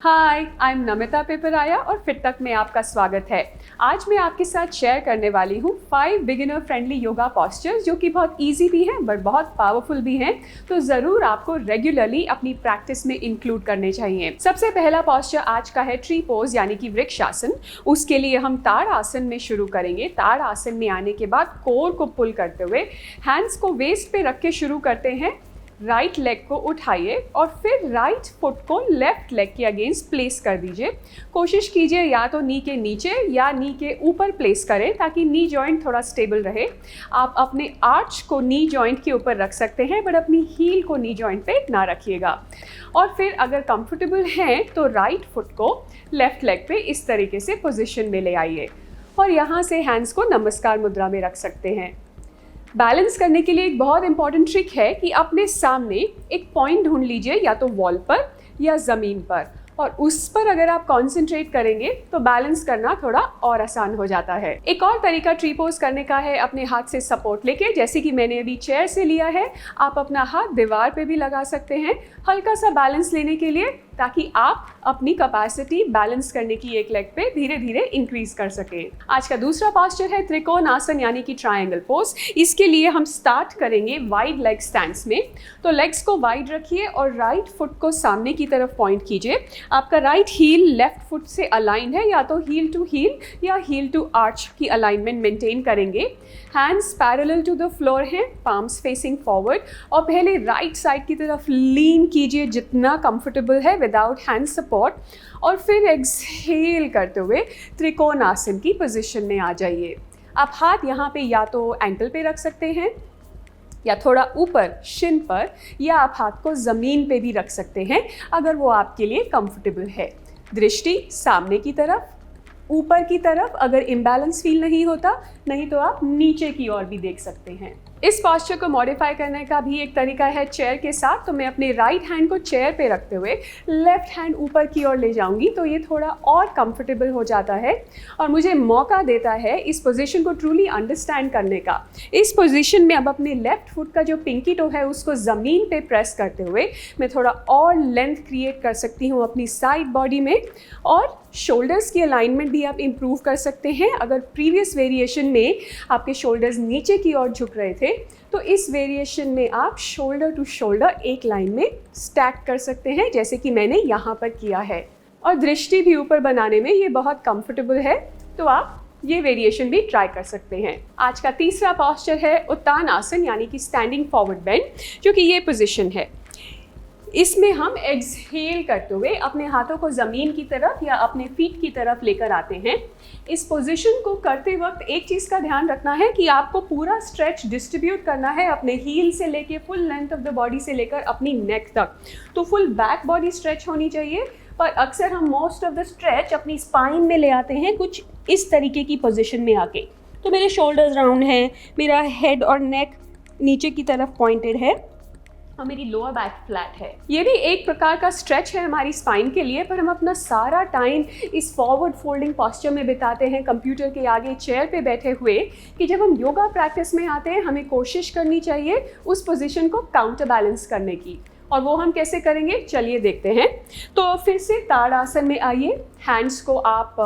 Hi, I am Namita पेपराया और fit तक में आपका स्वागत है। आज मैं आपके साथ शेयर करने वाली हूँ 5 बिगिनर फ्रेंडली योगा पॉस्चर्स जो कि बहुत इजी भी हैं बट बहुत पावरफुल भी हैं, तो ज़रूर आपको रेगुलरली अपनी प्रैक्टिस में इंक्लूड करने चाहिए। सबसे पहला पॉस्चर आज का है ट्री पोज यानी कि वृक्ष आसन। उसके लिए हम ताड़ आसन में शुरू करेंगे। ताड़ आसन में आने के बाद कोर को पुल करते हुए हैंड्स को वेस्ट पे रख के शुरू करते हैं। राइट लेग को उठाइए और फिर राइट फुट को लेफ्ट लेग के अगेंस्ट प्लेस कर दीजिए। कोशिश कीजिए या तो नी के नीचे या नी के ऊपर प्लेस करें ताकि नी जॉइंट थोड़ा स्टेबल रहे। आप अपने आर्च को नी जॉइंट के ऊपर रख सकते हैं बट अपनी हील को नी जॉइंट पे ना रखिएगा। और फिर अगर कंफर्टेबल हैं तो राइट फुट को लेफ्ट लेग पे इस तरीके से पोजिशन में ले आइए और यहाँ से हैंड्स को नमस्कार मुद्रा में रख सकते हैं। बैलेंस करने के लिए एक बहुत इंपॉर्टेंट ट्रिक है कि अपने सामने एक पॉइंट ढूंढ लीजिए, या तो वॉल पर या ज़मीन पर, और उस पर अगर आप कंसंट्रेट करेंगे तो बैलेंस करना थोड़ा और आसान हो जाता है। एक और तरीका ट्री पोज करने का है अपने हाथ से सपोर्ट लेके, जैसे कि मैंने अभी चेयर से लिया है। आप अपना हाथ दीवार पे भी लगा सकते हैं हल्का सा बैलेंस लेने के लिए, ताकि आप अपनी कैपेसिटी बैलेंस करने की एक लेग पे धीरे धीरे इंक्रीज कर सकें। आज का दूसरा पोस्चर है त्रिकोण आसन यानी कि ट्रायंगल पोज। इसके लिए हम स्टार्ट करेंगे वाइड लेग स्टैंड्स में। तो लेग्स को वाइड रखिए और राइट फुट को सामने की तरफ पॉइंट कीजिए। आपका राइट हील लेफ्ट फुट से अलाइन है, या तो हील टू हील या हील टू आर्च की अलाइनमेंट मेंटेन करेंगे। Hands parallel to the floor हैं, पाम्स फेसिंग फॉरवर्ड, और पहले राइट साइड की तरफ लीन कीजिए जितना कंफर्टेबल है विदाउट हैंड सपोर्ट, और फिर एक्सहेल करते हुए त्रिकोण आसन की पोजीशन में आ जाइए। आप हाथ यहाँ पे या तो एंकल पे रख सकते हैं या थोड़ा ऊपर शिन पर, या आप हाथ को ज़मीन पे भी रख सकते हैं अगर वो आपके लिए कंफर्टेबल है। दृष्टि सामने की तरफ, ऊपर की तरफ अगर इम्बैलेंस फील नहीं होता, नहीं तो आप नीचे की ओर भी देख सकते हैं। इस पॉस्चर को मॉडिफाई करने का भी एक तरीका है चेयर के साथ। तो मैं अपने राइट हैंड को चेयर पे रखते हुए लेफ्ट हैंड ऊपर की ओर ले जाऊंगी, तो ये थोड़ा और कंफर्टेबल हो जाता है और मुझे मौका देता है इस पोजीशन को ट्रूली अंडरस्टैंड करने का। इस पोजीशन में अब अपने लेफ्ट फुट का जो पिंकी टो है उसको ज़मीन पे प्रेस करते हुए मैं थोड़ा और लेंथ क्रिएट कर सकती हूँ अपनी साइड बॉडी में, और शोल्डर्स की अलाइनमेंट भी आप इम्प्रूव कर सकते हैं। अगर प्रीवियस वेरिएशन में आपके शोल्डर्स नीचे की ओर झुक रहे थे, तो इस वेरिएशन में आप शोल्डर टू शोल्डर एक लाइन में स्टैक कर सकते हैं, जैसे कि मैंने यहाँ पर किया है। और दृष्टि भी ऊपर बनाने में ये बहुत कंफर्टेबल है, तो आप ये वेरिएशन भी ट्राई कर सकते हैं। आज का तीसरा पॉस्चर है उत्तान आसन यानी कि स्टैंडिंग फॉरवर्ड बेंड, जो कि ये पोजीशन है। इसमें हम एक्सहेल करते हुए अपने हाथों को ज़मीन की तरफ या अपने फीट की तरफ लेकर आते हैं। इस पोजीशन को करते वक्त एक चीज़ का ध्यान रखना है कि आपको पूरा स्ट्रेच डिस्ट्रीब्यूट करना है, अपने हील से लेके full length of the body से लेकर अपनी नेक तक। तो फुल बैक बॉडी स्ट्रेच होनी चाहिए, पर अक्सर हम मोस्ट ऑफ द स्ट्रेच अपनी स्पाइन में ले आते हैं कुछ इस तरीके की पोजीशन में आके। तो मेरे शोल्डर्स राउंड हैं, मेरा हेड और नेक नीचे की तरफ पॉइंटेड है और मेरी लोअर बैक फ्लैट है। ये भी एक प्रकार का स्ट्रेच है हमारी स्पाइन के लिए, पर हम अपना सारा टाइम इस फॉरवर्ड फोल्डिंग पोस्चर में बिताते हैं कंप्यूटर के आगे चेयर पे बैठे हुए, कि जब हम योगा प्रैक्टिस में आते हैं हमें कोशिश करनी चाहिए उस पोजीशन को काउंटर बैलेंस करने की। और वो हम कैसे करेंगे, चलिए देखते हैं। तो फिर से ताड़ आसन में आइए। हैंड्स को आप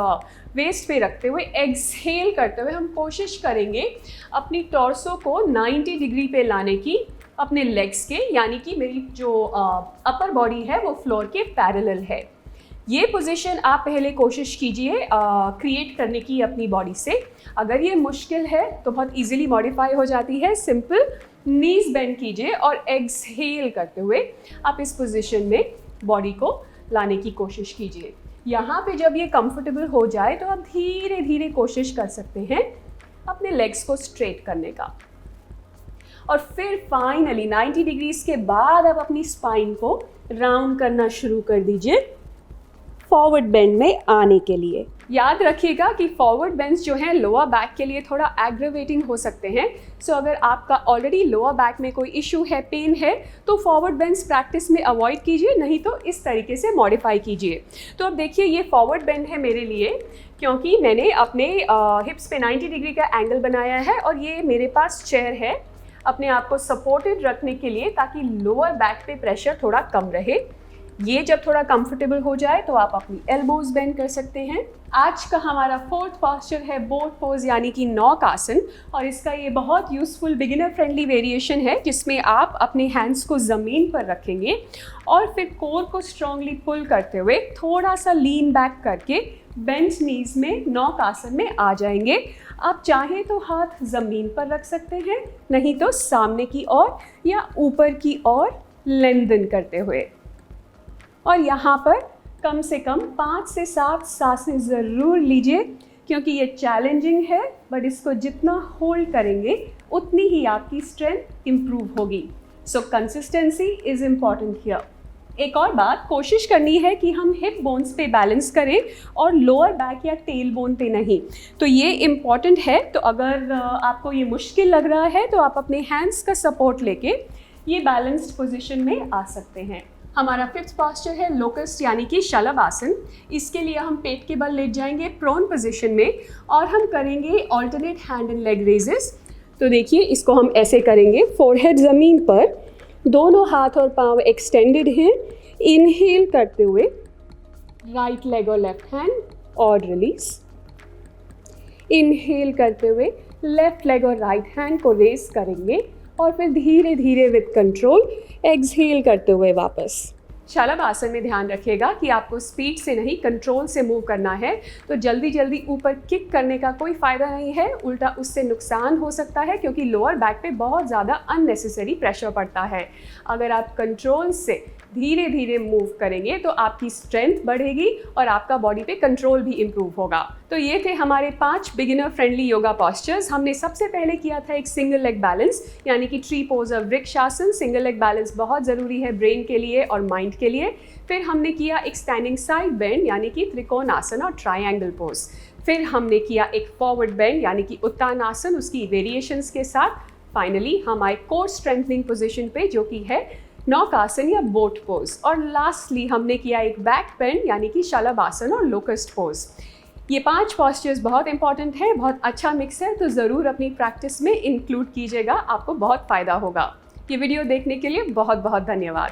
वेस्ट पे रखते हुए एक्सहेल करते हुए हम कोशिश करेंगे अपनी टॉर्सो को 90 डिग्री पे लाने की, अपने लेग्स के, यानी कि मेरी जो अपर बॉडी है वो फ्लोर के पैरेलल है। ये पोजीशन आप पहले कोशिश कीजिए क्रिएट करने की अपनी बॉडी से। अगर ये मुश्किल है तो बहुत इजीली मॉडिफाई हो जाती है। सिंपल नीज बेंड कीजिए और एक्सहेल करते हुए आप इस पोजीशन में बॉडी को लाने की कोशिश कीजिए। यहाँ पे जब ये कंफर्टेबल हो जाए तो आप धीरे धीरे कोशिश कर सकते हैं अपने लेग्स को स्ट्रेट करने का। और फिर फाइनली 90 डिग्रीज के बाद आप अपनी स्पाइन को राउंड करना शुरू कर दीजिए फॉरवर्ड बेंड में आने के लिए। याद रखिएगा कि फॉरवर्ड बेंड्स जो हैं लोअर बैक के लिए थोड़ा एग्रेवेटिंग हो सकते हैं। सो अगर आपका ऑलरेडी लोअर बैक में कोई इशू है, पेन है, तो फॉरवर्ड बेंड्स प्रैक्टिस में अवॉइड कीजिए, नहीं तो इस तरीके से मॉडिफाई कीजिए। तो अब देखिए ये फॉरवर्ड बेंड है मेरे लिए, क्योंकि मैंने अपने हिप्स पे 90 डिग्री का एंगल बनाया है और ये मेरे पास चेयर है अपने आप को सपोर्टेड रखने के लिए, ताकि लोअर बैक पे प्रेशर थोड़ा कम रहे। ये जब थोड़ा कंफर्टेबल हो जाए तो आप अपनी एल्बोज बेंड कर सकते हैं। आज का हमारा फोर्थ पोस्चर है बोट पोज यानी कि नौक आसन, और इसका ये बहुत यूज़फुल बिगिनर फ्रेंडली वेरिएशन है जिसमें आप अपने हैंड्स को ज़मीन पर रखेंगे और फिर कोर को स्ट्रांगली पुल करते हुए थोड़ा सा लीन बैक करके बेंच नीज में नौक आसन में आ जाएंगे। आप चाहें तो हाथ ज़मीन पर रख सकते हैं, नहीं तो सामने की ओर या ऊपर की ओर लेंथन करते हुए। और यहाँ पर कम से कम 5 से 7 सांसें ज़रूर लीजिए, क्योंकि ये चैलेंजिंग है, बट इसको जितना होल्ड करेंगे उतनी ही आपकी स्ट्रेंथ इम्प्रूव होगी। सो कंसिस्टेंसी इज़ इम्पॉर्टेंट हियर। एक और बात, कोशिश करनी है कि हम हिप बोन्स पे बैलेंस करें और लोअर बैक या टेल बोन पे नहीं। तो ये इम्पॉर्टेंट है। तो अगर आपको ये मुश्किल लग रहा है तो आप अपने हैंड्स का सपोर्ट लेके ये बैलेंस्ड पोजीशन में आ सकते हैं। हमारा फिफ्थ पोस्चर है लोकस्ट यानी कि शलभ आसन। इसके लिए हम पेट के बल लेट जाएंगे प्रोन पोजीशन में और हम करेंगे alternate hand and leg raises. तो देखिए, इसको हम ऐसे करेंगे, फोरहेड ज़मीन पर, दोनों हाथ और पांव एक्सटेंडेड हैं। इनहेल करते हुए राइट लेग और लेफ्ट हैंड और रिलीज। इनहेल करते हुए लेफ्ट लेग और राइट हैंड को रेस करेंगे और फिर धीरे धीरे विद कंट्रोल एक्सहेल करते हुए वापस। शलभ आसन में ध्यान रखिएगा कि आपको स्पीड से नहीं, कंट्रोल से मूव करना है। तो जल्दी जल्दी ऊपर किक करने का कोई फ़ायदा नहीं है, उल्टा उससे नुकसान हो सकता है, क्योंकि लोअर बैक पे बहुत ज़्यादा अननेसेसरी प्रेशर पड़ता है। अगर आप कंट्रोल से धीरे धीरे मूव करेंगे तो आपकी स्ट्रेंथ बढ़ेगी और आपका बॉडी पे कंट्रोल भी इम्प्रूव होगा। तो ये थे हमारे 5 बिगिनर फ्रेंडली योगा पॉस्चर्स। हमने सबसे पहले किया था एक सिंगल लेग बैलेंस यानी कि ट्री पोज और वृक्षासन। सिंगल लेग बैलेंस बहुत ज़रूरी है ब्रेन के लिए और माइंड के लिए। फिर हमने किया एक स्टैंडिंग साइड बेंड यानी कि त्रिकोणासन और ट्रायंगल पोज। फिर हमने किया एक फॉरवर्ड बेंड यानी कि उत्तानासन, उसकी वेरिएशंस के साथ। फाइनली हम आए कोर स्ट्रेंथनिंग पोजिशन पे जो कि है नौक आसन या बोट पोज। और लास्टली हमने किया एक बैक बेंड यानी कि शलभ आसन और लोकस्ट पोज। ये 5 पॉस्चर्स बहुत इंपॉर्टेंट है, बहुत अच्छा मिक्स है, तो ज़रूर अपनी प्रैक्टिस में इंक्लूड कीजिएगा, आपको बहुत फ़ायदा होगा। ये वीडियो देखने के लिए बहुत बहुत धन्यवाद।